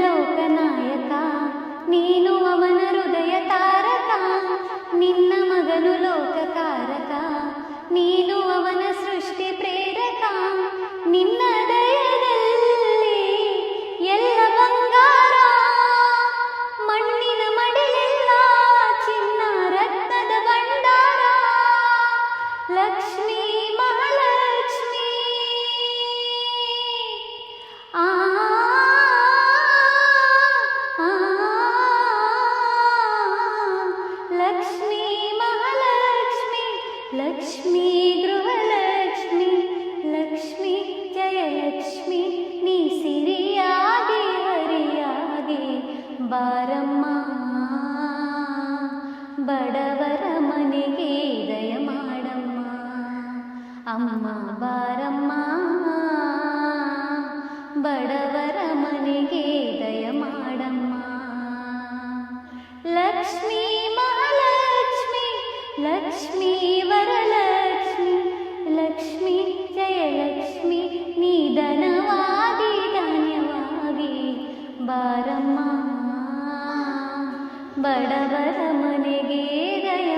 ಲೋಕನಾಯಕ ನೀನು ಅವನ ಹೃದಯ ತಾರಕ, ನಿನ್ನ ಮಗನು ಲೋಕಕಾರಕ ನೀನು ಅವನ ಸೃಷ್ಟಿ ಪ್ರೇರಕ. ನಿನ್ನ ದಯದಲ್ಲಿ ಎಲ್ಲ ಬಂಗಾರ, ಮಣ್ಣಿನ ಮಡಿಲೆಲ್ಲ ಚಿನ್ನ ರತ್ನದ ಭಂಡಾರ. ಲಕ್ಷ್ಮೀ ಮಹಾಲಕ್ಷ್ಮೀ ಆ ಲಕ್ಷ್ಮೀ ಮಹಾಲಕ್ಷ್ಮಿ, ಲಕ್ಷ್ಮೀ ಗೃಹಲಕ್ಷ್ಮಿ, ಲಕ್ಷ್ಮೀ ಜಯಲಕ್ಷ್ಮಿ ನೀ ಸಿರಿಯಾಗಿ ಹರಿಯಾಗಿ ಬಾರಮ್ಮ, ಬಡವರ ಮನೆಗೆ ದಯ ಮಾಡಮ್ಮ. ಅಮ್ಮ ಬಾರಮ್ಮ, ಬಡವರ ಮನೆಗೆ ದಯ ಮಾಡಮ್ಮ. ಲಕ್ಷ್ಮೀ ಮಹಾಲಕ್ಷ್ಮಿ, ಲಕ್ಷ್ಮೀ ವರಲಕ್ಷ್ಮಿ, ಲಕ್ಷ್ಮೀ ಜಯಲಕ್ಷ್ಮಿ ನೀ ಧನವಾಗಿ ಧಾನ್ಯವಾಗಿ ಬಾರಮ್ಮ, ಬಡವರ ಮನೆಗೆ ದಯ